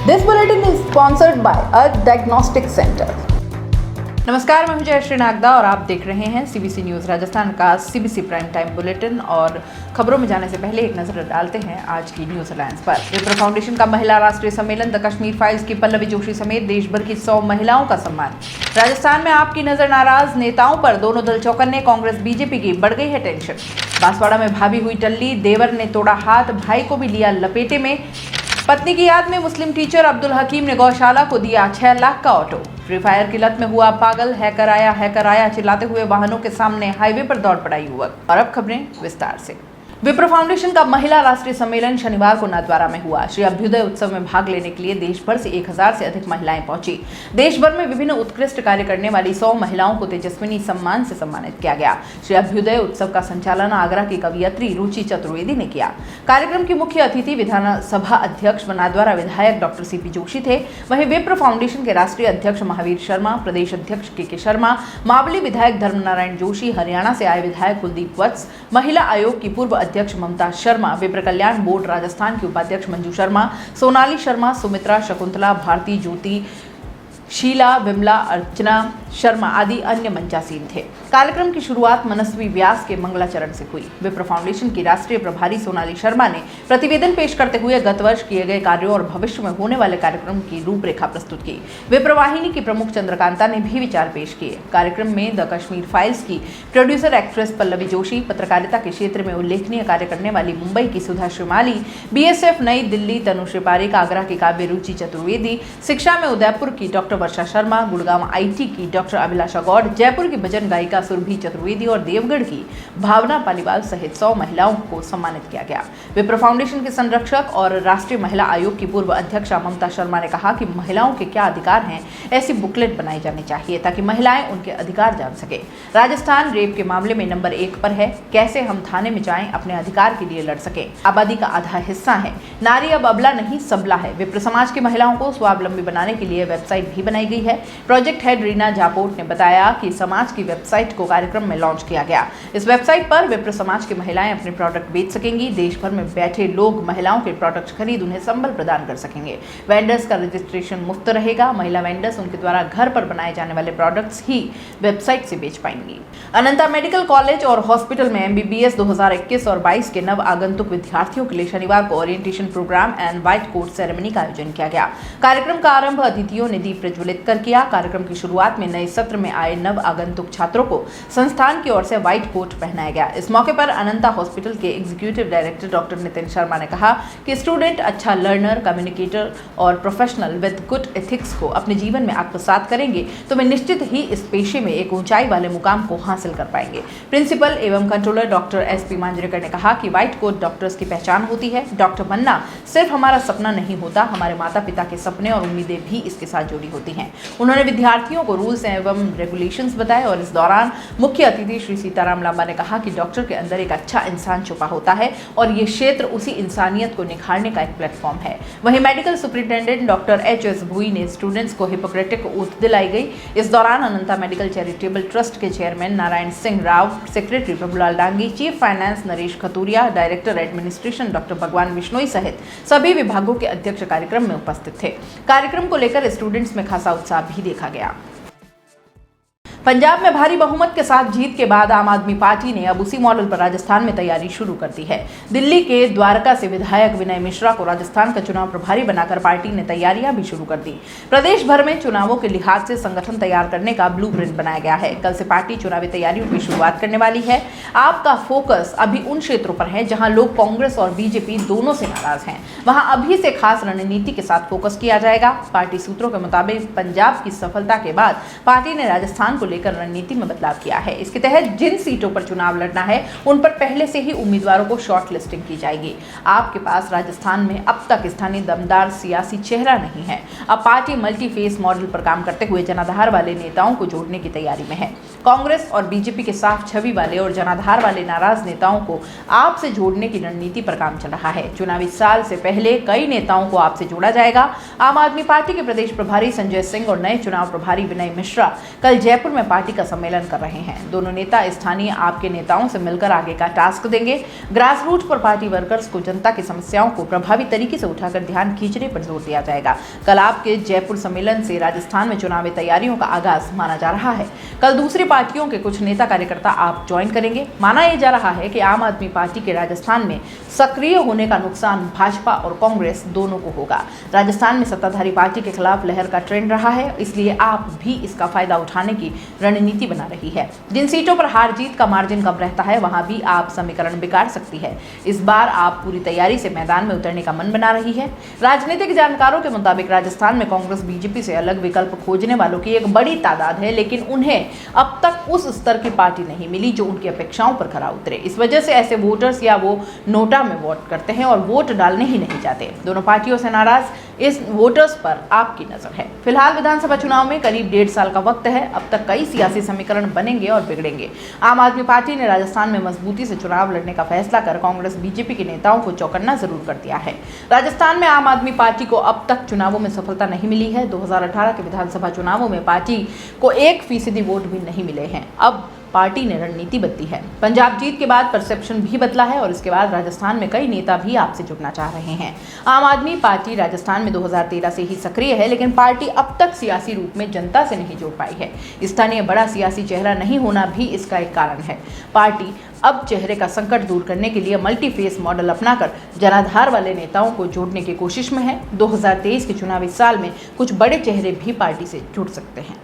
This bulletin is sponsored by a diagnostic center. नमस्कार, मैं हूं जयश्री नागदा और आप देख रहे हैं सीबीसी न्यूज़ राजस्थान का सीबीसी प्राइम टाइम बुलेटिन। और खबरों में जाने से पहले एक नजर डालते हैं आज की न्यूज़ अलायंस पर। विप्रो फाउंडेशन का महिला राष्ट्रीय सम्मेलन, द कश्मीर फाइल्स की पल्लवी जोशी समेत देश भर की 100 महिलाओं का सम्मान। राजस्थान में आपकी नजर नाराज नेताओं पर, दोनों दल चौकन्ने, कांग्रेस बीजेपी की बढ़ गई है टेंशन। बांसवाड़ा में भाभी हुई टल्ली, देवर ने तोड़ा हाथ, भाई को भी लिया लपेटे में। पत्नी की याद में मुस्लिम टीचर अब्दुल हकीम ने गौशाला को दिया 6 लाख का ऑटो। फ्री फायर की लत में हुआ पागल, हैकर आया चिल्लाते हुए वाहनों के सामने हाईवे पर दौड़ पड़ा युवक। और अब खबरें विस्तार से। विप्रो फाउंडेशन का महिला राष्ट्रीय सम्मेलन शनिवार को नाथद्वारा में हुआ। श्री अभ्युदय उत्सव में भाग लेने के लिए देश भर से 1000 से अधिक महिलाएं पहुंची। देश भर में विभिन्न उत्कृष्ट कार्य करने वाली 100 महिलाओं को तेजस्विनी सम्मान से सम्मानित किया गया। श्री अभ्युदय उत्सव का संचालन आगरा की कवयित्री रुचि चतुर्वेदी ने किया। कार्यक्रम की मुख्य अतिथि विधानसभा अध्यक्ष व नाथद्वारा विधायक डॉक्टर सीपी जोशी थे। वहीं विप्रो फाउंडेशन के राष्ट्रीय अध्यक्ष महावीर शर्मा, प्रदेश अध्यक्ष के शर्मा, मावली विधायक धर्मनारायण जोशी, हरियाणा से आए विधायक कुलदीप वत्स, महिला आयोग की पूर्व अध्यक्ष ममता शर्मा, विप्र कल्याण बोर्ड राजस्थान की उपाध्यक्ष मंजू शर्मा, सोनाली शर्मा, सुमित्रा, शकुंतला, भारती, ज्योति, शीला, विमला, अर्चना शर्मा आदि अन्य मंचासीन थे। कार्यक्रम की शुरुआत मनस्वी व्यास के मंगलाचरण से हुई। विप्रो फाउंडेशन की राष्ट्रीय प्रभारी सोनाली शर्मा ने प्रतिवेदन पेश करते हुए गत वर्ष किए गए कार्यों और भविष्य में होने वाले कार्यक्रम की रूपरेखा प्रस्तुत की। विप्रो वाहिनी की प्रमुख चंद्रकांता ने भी विचार पेश किए। कार्यक्रम में द कश्मीर फाइल्स की प्रोड्यूसर एक्ट्रेस पल्लवी जोशी, पत्रकारिता के क्षेत्र में उल्लेखनीय कार्य करने वाली मुंबई की सुधा श्रीमाली, बीएसएफ नई दिल्ली तनुश्री पारिक, आगरा की काव्य रुचि चतुर्वेदी, शिक्षा में उदयपुर की doctor Varsha Sharma, Gurgaon IT की डॉक्टर अभिलाषा गौड़, जयपुर की भजन गायिका सुरभि चतुर्वेदी और देवगढ़ की भावना पालीवाल सहित 100 महिलाओं को सम्मानित किया गया। विप्रो फाउंडेशन के संरक्षक और राष्ट्रीय महिला आयोग की पूर्व अध्यक्षा ममता शर्मा ने कहा कि महिलाओं के क्या अधिकार हैं, ऐसी बुकलेट बनाई जानी चाहिए ताकि महिलाएं उनके अधिकार जान सके। राजस्थान रेप के मामले में नंबर 1 पर है। कैसे हम थाने में जाएं, अपने अधिकार के लिए लड़ सकें। आबादी का आधा हिस्सा है। नारी अब अबला नहीं सबला है। विप्र समाज की महिलाओं को स्वावलंबी बनाने के लिए वेबसाइट भी बनाई गई है। प्रोजेक्ट हेड रीना जापोट ने बताया कि समाज की वेबसाइट को कार्यक्रम में लॉन्च किया गया। इस वेबसाइट पर विप्र समाज की महिलाएं अपने प्रोडक्ट बेच सकेंगी। देश भर में बैठे लोग महिलाओं के प्रोडक्ट खरीद उन्हें संबल प्रदान कर सकेंगे। वेंडर्स का रजिस्ट्रेशन मुफ्त रहेगा। महिला वेंडर्स उनके द्वारा घर पर बनाए जाने वाले प्रोडक्ट्स ही वेबसाइट से बेच पाएंगी। अनंता मेडिकल कॉलेज और हॉस्पिटल में MBBS 2021 और 22 के नव आगंतुक विद्यार्थियों के लिए शनिवार को orientation program and white coat ceremony का आयोजन किया गया। कार्यक्रम का आरंभ अतिथियों ने दीप प्रज्वलित कर किया। कार्यक्रम की शुरुआत में नए सत्र में आए नव आगंतुक छात्रों को संस्थान की ओर से व्हाइट कोट पहनाया गया। इस मौके पर अनंता हॉस्पिटल के executive director doctor Nitin Sharma ने कहा कि स्टूडेंट अच्छा लर्नर, कम्युनिकेटर और प्रोफेशनल विद गुड एथिक्स को अपने जीवन में आत्मसात करेंगे तो वे निश्चित ही इस पेशे में एक ऊंचाई वाले मुकाम को हासिल कर पाएंगे। प्रिंसिपल एवं कंट्रोलर डॉक्टर SP मांजरेकर ने कहा कि व्हाइट कोट डॉक्टर्स की पहचान होती है। डॉक्टर बनना सिर्फ हमारा सपना नहीं होता, हमारे माता पिता के सपने और उम्मीदें भी इसके साथ जुड़ी होती हैं। उन्होंने विद्यार्थियों को रूल्स एवं रेगुलेशंस बताए और इस दौरान मुख्य अतिथि श्री सीताराम लांबा ने कहा कि डॉक्टर के अंदर एक अच्छा इंसान छुपा होता है और ये क्षेत्र उसी इंसानियत को निखारने का एक प्लेटफॉर्म है। वहीं मेडिकल सुपरिटेंडेंट डॉक्टर HS भुई ने स्टूडेंट्स को हिपोक्रेटिक ओथ दिलाई गई। इस दौरान अनंता मेडिकल चैरिटेबल ट्रस्ट के chairman Narayan Singh Rao, secretary Prabhulal Dangi, chief finance Naresh Khaturia, director administration doctor भगवान बिश्नोई सहित सभी विभागों के अध्यक्ष कार्यक्रम में उपस्थित थे। कार्यक्रम को लेकर स्टूडेंट्स में खासा उत्साह भी देखा गया। पंजाब में भारी बहुमत के साथ जीत के बाद आम आदमी पार्टी ने अब उसी मॉडल पर राजस्थान में तैयारी शुरू कर दी है। दिल्ली के द्वारका से विधायक विनय मिश्रा को राजस्थान का चुनाव प्रभारी बनाकर पार्टी ने तैयारियां भी शुरू कर दी। प्रदेश भर में चुनावों के लिहाज से संगठन तैयार करने का ब्लूप्रिंट बनाया गया है। कल से पार्टी चुनावी तैयारियों की शुरुआत करने वाली है। आपका फोकस अभी उन क्षेत्रों पर है जहां लोग कांग्रेस और बीजेपी दोनों से नाराज हैं। वहां अभी से खास रणनीति के साथ फोकस किया जाएगा। पार्टी सूत्रों के मुताबिक पंजाब की सफलता के बाद पार्टी ने राजस्थान को लेकर रणनीति में बदलाव किया है। इसके तहत जिन सीटों पर चुनाव लड़ना है उन पर पहले से ही उम्मीदवारों को शॉर्ट लिस्टिंग की जाएगी। आपके पास राजस्थान में अब तक स्थानीय दमदार सियासी चेहरा नहीं है। अब पार्टी मल्टी फेस मॉडल पर काम करते हुए जनाधार वाले नेताओं को जोड़ने की तैयारी में है। कांग्रेस और बीजेपी के साफ छवि वाले और जनाधार वाले नाराज नेताओं को आप से जोड़ने की रणनीति पर काम चल रहा है। चुनावी साल से पहले कई नेताओं को आपसे जोड़ा जाएगा। आम आदमी पार्टी के प्रदेश प्रभारी संजय सिंह और नए चुनाव प्रभारी विनय मिश्रा कल जयपुर में पार्टी का सम्मेलन कर रहे हैं। दोनों नेता स्थानीय आपके नेताओं से मिलकर आगे का टास्क देंगे। ग्रास रूट पर पार्टी वर्कर्स को जनता की समस्याओं को प्रभावी तरीके से उठाकर ध्यान खींचने पर जोर दिया जाएगा। कल आपके जयपुर सम्मेलन से राजस्थान में चुनावी तैयारियों का आगाज माना जा रहा है। कल दूसरी पार्टियों के कुछ नेता कार्यकर्ता आप ज्वाइन करेंगे। माना यह जा रहा है कि आम आदमी पार्टी के राजस्थान में सक्रिय होने का नुकसान भाजपा और कांग्रेस दोनों को होगा। राजस्थान में सत्ताधारी पार्टी के खिलाफ लहर का ट्रेंड रहा है, इसलिए आप भी इसका फायदा उठाने की रणनीति बना रही है। जिन सीटों पर हार जीत का मार्जिन कम रहता है वहां भी आप समीकरण बिगाड़ सकती है। इस बार आप पूरी तैयारी से मैदान में उतरने का मन बना रही है। राजनीतिक जानकारों के मुताबिक राजस्थान में कांग्रेस बीजेपी से अलग विकल्प खोजने वालों की एक बड़ी तादाद है, लेकिन उन्हें अब तक उस स्तर की पार्टी नहीं मिली जो उनकी अपेक्षाओं पर खरा उतरे। इस वजह से ऐसे वोटर्स या वो नोटा में वोट करते हैं और वोट डालने ही नहीं जाते। दोनों पार्टियों से नाराज इस वोटर्स पर आपकी नजर है। फिलहाल विधानसभा चुनाव में करीब 1.5 साल का वक्त है। अब तक कई सियासी समीकरण बनेंगे और बिगड़ेंगे। आम आदमी पार्टी ने राजस्थान में मजबूती से चुनाव लड़ने का फैसला कर कांग्रेस बीजेपी के नेताओं को चौकन्ना जरूर कर दिया है। राजस्थान में आम आदमी पार्टी को अब तक चुनावों में सफलता नहीं मिली है। 2018 के विधानसभा चुनावों में पार्टी को 1% वोट भी नहीं मिले हैं। अब पार्टी ने रणनीति बदली है। पंजाब जीत के बाद परसेप्शन भी बदला है और इसके बाद राजस्थान में कई नेता भी आपसे जुड़ना चाह रहे हैं। आम आदमी पार्टी राजस्थान में 2013 से ही सक्रिय है, लेकिन पार्टी अब तक सियासी रूप में जनता से नहीं जुड़ पाई है। स्थानीय बड़ा सियासी चेहरा नहीं होना भी इसका एक कारण है। पार्टी अब चेहरे का संकट दूर करने के लिए मल्टी फेस मॉडल अपनाकर जनाधार वाले नेताओं को जोड़ने की कोशिश में है। 2023 के चुनावी साल में कुछ बड़े चेहरे भी पार्टी से जुड़ सकते हैं।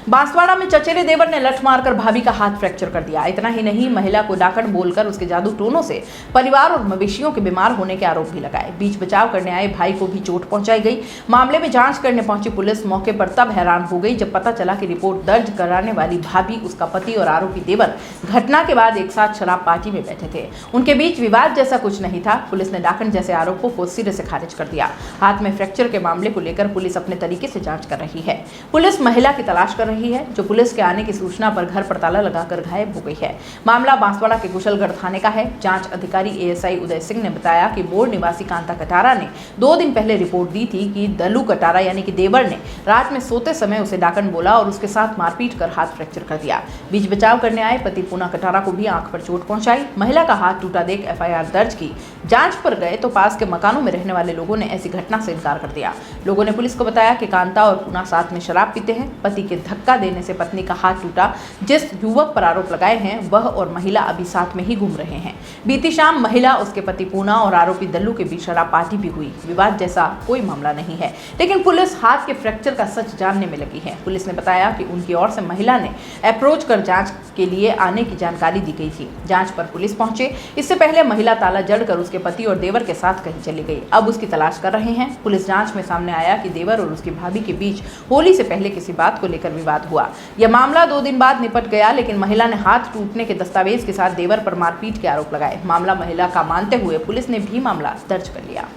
बांसवाड़ा में चचेरे देवर ने लठ मारकर भाभी का हाथ फ्रैक्चर कर दिया। इतना ही नहीं, महिला को डाकण बोलकर उसके जादू टोनों से परिवार और मवेशियों के बीमार होने के आरोप भी लगाए। बीच बचाव करने आए भाई को भी चोट पहुंचाई गई। मामले में जांच करने पहुंची पुलिस मौके पर तब हैरान हो गई जब पता चला कि रिपोर्ट दर्ज कराने वाली भाभी, उसका पति और आरोपी देवर घटना के बाद एक साथ शराब पार्टी में बैठे थे। उनके बीच विवाद जैसा कुछ नहीं था। पुलिस ने डाकण जैसे आरोपों को सिरे से खारिज कर दिया। हाथ में फ्रैक्चर के मामले को लेकर पुलिस अपने तरीके से जांच कर रही है। पुलिस महिला की तलाश कर रही है जो पुलिस के आने की सूचना पर घर पर ताला लगाकर गायब हो गई है। मामला बांसवाड़ा के कुशलगढ़ थाने का है। जांच अधिकारी एएसआई उदय सिंह ने बताया कि बोर्ड निवासी कांता कटारा ने 2 दिन पहले रिपोर्ट दी थी कि दलू कटारा यानी कि देवर ने रात में सोते समय उसे डाकण बोला और उसके साथ मारपीट कर हाथ फ्रैक्चर कर दिया। बीच बचाव करने आए पति पूना कटारा को भी आंख पर चोट पहुंचाई। महिला का हाथ टूटा देख एफआईआर दर्ज की। जांच पर गए तो पास के मकानों में रहने वाले लोगों ने ऐसी घटना से इनकार कर दिया। लोगों ने पुलिस को बताया कि कांता और पूना साथ में शराब पीते हैं। पति के धक्का देने से पत्नी का हाथ टूटा। जिस युवक पर आरोप लगाए हैं वह और महिला अभी साथ में ही घूम रहे हैं। बीती शाम महिला, उसके पति पूना और आरोपी दल्लू के बीच शराब पार्टी भी हुई। विवाद जैसा कोई मामला नहीं है, लेकिन पुलिस हाथ के फ्रैक्चर का सच जानने में लगी है। पुलिस ने बताया कि उनकी ओर से महिला ने अप्रोच कर जांच के लिए आने की जानकारी दी गई थी। जांच पर पुलिस पहुंचे। इससे पहले महिला ताला जड़कर उसके पति और देवर के साथ कहीं चली गई। अब उसकी तलाश कर रहे हैं। पुलिस जांच में सामने आया कि देवर और उसकी भाभी के बीच होली से पहले किसी बात को लेकर विवाद हुआ। यह मामला 2 दिन बाद निपट गया, लेकिन महिला ने हाथ टूटने के दस्तावेज के साथ देवर पर मारपीट के आरोप लगाए। मामला महिला का मानते हुए पुलिस ने भी मामला दर्ज कर लिया।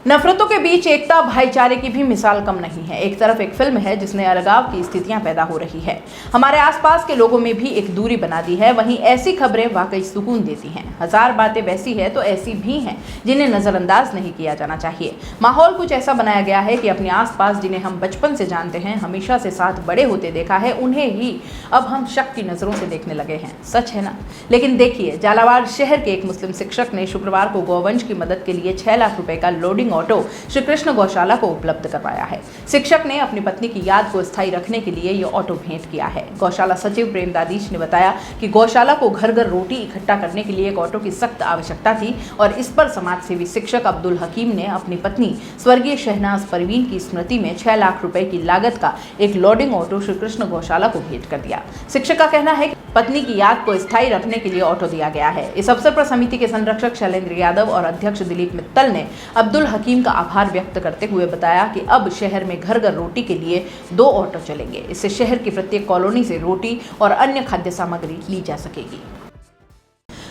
नफरतों के बीच एकता, भाईचारे की भी मिसाल कम नहीं है। एक तरफ एक फिल्म है जिसने अलगाव की स्थितियां पैदा हो रही है, हमारे आसपास के लोगों में भी एक दूरी बना दी है। वहीं ऐसी खबरें वाकई सुकून देती हैं। हजार बातें वैसी है तो ऐसी भी हैं जिन्हें नजरअंदाज नहीं किया जाना चाहिए। माहौल कुछ ऐसा बनाया गया है कि अपने आसपास जिन्हें हम बचपन से जानते हैं, हमेशा से साथ बड़े होते देखा है, उन्हें ही अब हम शक की नजरों से देखने लगे हैं। सच है ना? लेकिन देखिए, झालावाड़ शहर के एक मुस्लिम शिक्षक ने शुक्रवार को गौवंश की मदद के लिए 6 लाख रुपए का लोडिंग ऑटो श्री कृष्ण गौशाला को उपलब्ध करवाया है। शिक्षक ने अपनी पत्नी की याद को स्थायी रखने के लिए यह ऑटो भेंट किया है। गौशाला सचिव प्रेम दादीश ने बताया कि गौशाला को घर घर रोटी इकट्ठा करने के लिए एक ऑटो की सख्त आवश्यकता थी और इस पर समाज सेवी शिक्षक अब्दुल हकीम ने अपनी पत्नी स्वर्गीय शहनाज परवीन की स्मृति में 6 लाख रुपए की लागत का एक लोडिंग ऑटो श्री कृष्ण गौशाला को भेंट कर दिया। शिक्षक का कहना है कि पत्नी की याद को स्थायी रखने के लिए ऑटो दिया गया है। इस अवसर पर समिति के संरक्षक शैलेंद्र यादव और अध्यक्ष दिलीप मित्तल ने अब्दुल हकीम का आभार व्यक्त करते हुए बताया कि अब शहर में घर घर रोटी के लिए 2 ऑटो चलेंगे। इससे शहर की प्रत्येक कॉलोनी से रोटी और अन्य खाद्य सामग्री ली जा सकेगी।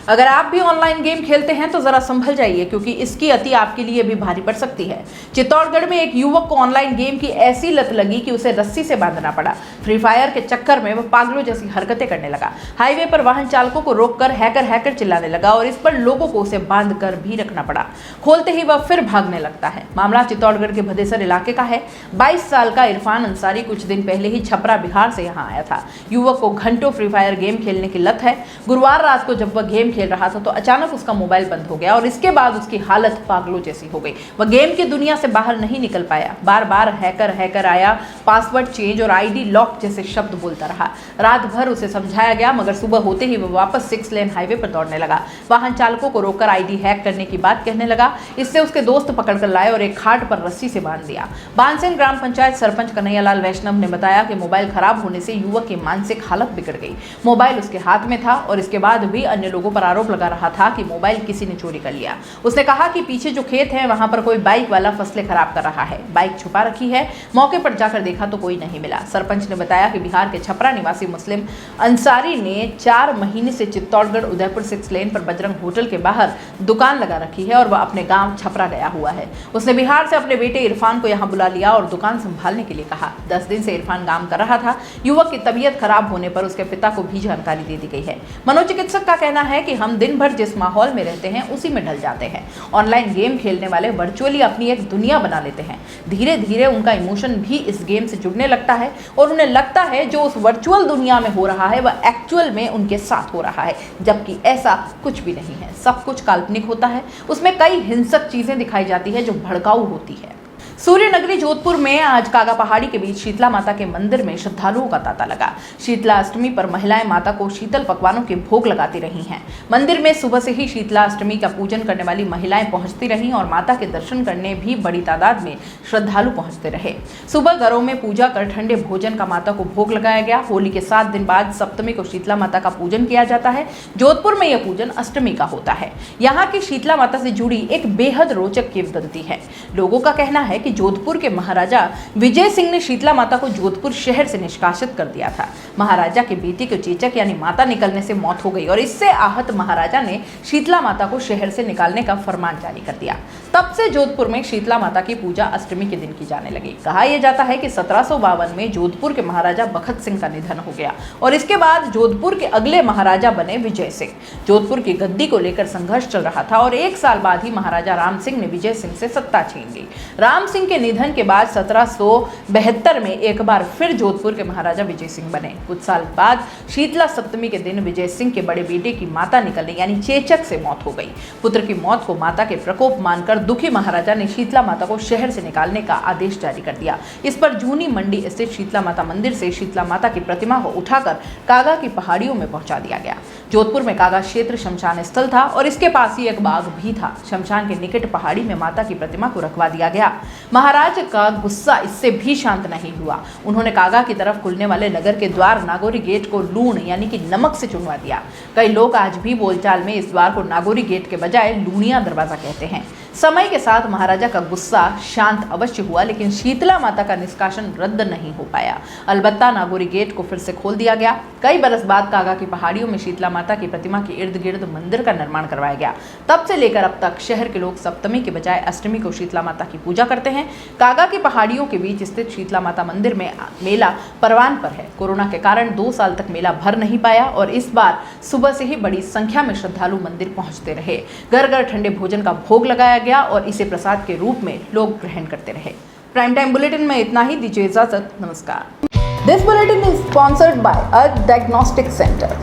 अगर आप भी ऑनलाइन गेम खेलते हैं तो जरा संभल जाइए, क्योंकि इसकी अति आपके लिए भी भारी पड़ सकती है। चित्तौड़गढ़ में एक युवक को ऑनलाइन गेम की ऐसी लत लगी कि उसे रस्सी से बांधना पड़ा। फ्री फायर के चक्कर में वह पागलों जैसी हरकतें करने लगा। हाईवे पर वाहन चालकों को रोककर हैकर चिल्लाने लगा और इस पर लोगों को उसे बांध कर भी रखना पड़ा। खोलते ही वह फिर भागने लगता है। मामला चित्तौड़गढ़ के भदेसर इलाके का है। 22 साल का इरफान अंसारी कुछ दिन पहले ही छपरा बिहार से यहाँ आया था। युवक को घंटों फ्री फायर गेम खेलने की लत है। गुरुवार रात को जब वह गेम खेल रहा था तो अचानक उसका मोबाइल बंद हो गया और इसके बाद उसकी हालत पागलों जैसी हो गई। वह गेम की दुनिया से बाहर नहीं निकल पाया। बार बार हैकर आया, पासवर्ड चेंज और आईडी लॉक जैसे शब्द बोलता रहा। रात भर उसे समझाया गया, मगर सुबह होते ही वह वापस 6 लेन हाईवे पर दौड़ने लगा। वाहन चालकों को रोककर आईडी हैक करने की बात कहने लगा। इससे उसके दोस्त पकड़कर लाए और एक खाट पर रस्सी से बांध दिया। बानसेन ग्राम पंचायत सरपंच कन्हैयालाल वैष्णव ने बताया कि मोबाइल खराब होने से युवक की मानसिक हालत बिगड़ गई। मोबाइल उसके हाथ में था और इसके बाद भी अन्य लोगों पर आरोप लगा रहा था कि मोबाइल किसी ने चोरी कर लिया। उसने कहा कि पीछे जो खेत है वहां पर कोई बाइक वाला फसलें खराब कर रहा है। बाइक छुपा रखी है। मौके पर जाकर देखा तो कोई नहीं मिला। सरपंच ने बताया कि बिहार के छपरा निवासी मुस्लिम अंसारी ने 4 महीने से चित्तौड़गढ़ उदयपुर 6 लेन पर बजरंग होटल के बाहर दुकान लगा रखी है और वह अपने गांव छपरा गया हुआ है। उसने बिहार से अपने बेटे इरफान को यहां बुला लिया और दुकान संभालने के लिए कहा। 10 दिन से इरफान काम कर रहा था। युवक की तबीयत खराब होने पर उसके पिता को भी जानकारी दे दी गई है। मनोचिकित्सक का कहना है कि हम दिन भर जिस माहौल में रहते हैं उसी में ढल जाते हैं। ऑनलाइन गेम खेलने वाले वर्चुअली अपनी एक दुनिया बना लेते हैं। धीरे धीरे उनका इमोशन भी इस गेम से जुड़ने लगता है और उन्हें लगता है जो उस वर्चुअल दुनिया में हो रहा है वह एक्चुअल में उनके साथ हो रहा है, जबकि ऐसा कुछ भी नहीं है। सब कुछ काल्पनिक होता है। उसमें कई हिंसक चीजें दिखाई जाती है जो भड़काऊ होती है। सूर्य नगरी जोधपुर में आज कागा पहाड़ी के बीच शीतला माता के मंदिर में श्रद्धालुओं का तांता लगा। शीतला अष्टमी पर महिलाएं माता को शीतल पकवानों के भोग लगाती रही हैं। मंदिर में सुबह से ही शीतला अष्टमी का पूजन करने वाली महिलाएं पहुंचती रहीं और माता के दर्शन करने भी बड़ी तादाद में श्रद्धालु पहुंचते रहे। सुबह घरों में पूजा कर ठंडे भोजन का माता को भोग लगाया गया। होली के 7 दिन बाद सप्तमी को शीतला माता का पूजन किया जाता है। जोधपुर में यह पूजन अष्टमी का होता है। यहाँ की शीतला माता से जुड़ी एक बेहद रोचक किंवदंती है। लोगों का कहना है कि जोधपुर के महाराजा विजय सिंह ने शीतला माता को जोधपुर शहर से निष्कासित कर दिया था। महाराजा के बेटे को चेचक यानी माता निकलने से मौत हो गई और इससे आहत महाराजा ने शीतला माता को शहर से निकालने का फरमान जारी कर दिया। तब से जोधपुर में शीतला माता की पूजा अष्टमी के दिन की जाने लगी। कहा यह जाता है कि 1752 में जोधपुर के महाराजा बखत सिंह का निधन हो गया और इसके बाद जोधपुर के अगले महाराजा बने विजय सिंह। जोधपुर की गद्दी को लेकर संघर्ष चल रहा था और 1 साल बाद ही महाराजा राम सिंह ने विजय सिंह से सत्ता छीन ली। राम सिंह के निधन के बाद 1772 में एक बार फिर जोधपुर के महाराजा विजय सिंह बने। कुछ साल बाद शीतला सप्तमी के दिन विजय सिंह के बड़े बेटे की माता निकलने यानी चेचक से मौत हो गई। पुत्र की मौत को माता के प्रकोप मानकर दुखी महाराजा ने शीतला माता को शहर से निकालने का आदेश जारी कर दिया। इस पर जूनी मंडी स्थित शीतला माता मंदिर से शीतला माता की प्रतिमा को उठाकर कागा की पहाड़ियों में पहुंचा दिया गया। जोधपुर में कागा क्षेत्र शमशान स्थल था और इसके पास ही एक बाग भी था। शमशान के निकट पहाड़ी में माता की प्रतिमा को रखवा दिया गया। महाराज का गुस्सा इससे भी शांत नहीं हुआ। उन्होंने कागा की तरफ खुलने वाले नगर के द्वार नागौरी गेट को लूण यानी कि नमक से चुनवा दिया। कई लोग आज भी बोलचाल में इस द्वार को नागौरी गेट के बजाय लूणिया दरवाजा कहते हैं। समय के साथ महाराजा का गुस्सा शांत अवश्य हुआ, लेकिन शीतला माता का निष्कासन रद्द नहीं हो पाया। अलबत्ता नागौरी गेट को फिर से खोल दिया गया। कई बरस बाद कागा की पहाड़ियों में शीतला माता की प्रतिमा के इर्द गिर्द मंदिर का निर्माण करवाया गया। तब से लेकर अब तक शहर के लोग सप्तमी के बजाय अष्टमी को शीतला माता की पूजा करते हैं। कागा की पहाड़ियों के बीच स्थित शीतला माता मंदिर में मेला परवान पर है। कोरोना के कारण 2 साल तक मेला भर नहीं पाया और इस बार सुबह से ही बड़ी संख्या में श्रद्धालु मंदिर पहुंचते रहे। घर घर ठंडे भोजन का भोग लगाया गया और इसे प्रसाद के रूप में लोग ग्रहण करते रहे। प्राइम टाइम बुलेटिन में इतना ही। दीजिए इजाजत। नमस्कार। This bulletin is sponsored by a diagnostic centre.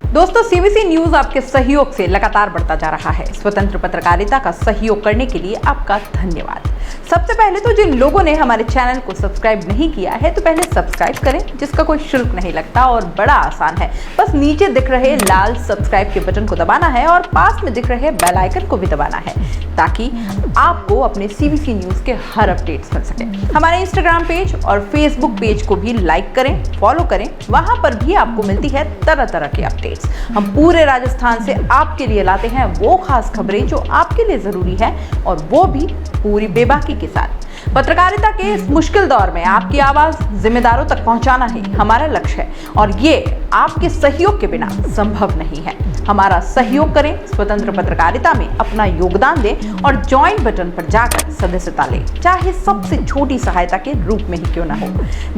दोस्तों, सीबीसी न्यूज आपके सहयोग से लगातार बढ़ता जा रहा है। स्वतंत्र पत्रकारिता का सहयोग करने के लिए आपका धन्यवाद। सबसे पहले तो जिन लोगों ने हमारे चैनल को सब्सक्राइब नहीं किया है तो पहले सब्सक्राइब करें, जिसका कोई शुल्क नहीं लगता और बड़ा आसान है। बस नीचे दिख रहे लाल सब्सक्राइब के बटन को दबाना है और पास में दिख रहे बेल आइकन को भी दबाना है, ताकि आपको अपने सीबीसी न्यूज के हर अपडेट्स मिल सके। हमारे इंस्टाग्राम पेज और फेसबुक पेज को भी लाइक करें, फॉलो करें। वहां पर भी आपको मिलती है तरह तरह की अपडेट्स। हम पूरे राजस्थान से आपके लिए लाते हैं वो खास खबरें जो आपके लिए जरूरी है, और वो भी पूरी बेबाकी के साथ। पत्रकारिता के इस मुश्किल दौर में आपकी आवाज जिम्मेदारों तक पहुंचाना ही हमारा लक्ष्य है और ये आपके सहयोग के बिना संभव नहीं है। हमारा सहयोग करें, स्वतंत्र पत्रकारिता में अपना योगदान दें और ज्वाइन बटन पर जाकर सदस्यता लें, चाहे सबसे छोटी सहायता के रूप में ही क्यों ना हो।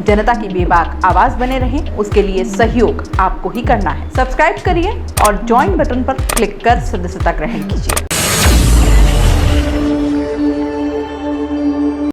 जनता की बेबाक आवाज बने रहें, उसके लिए सहयोग आपको ही करना है। सब्सक्राइब करिए और ज्वाइन बटन पर क्लिक कर सदस्यता ग्रहण कीजिए।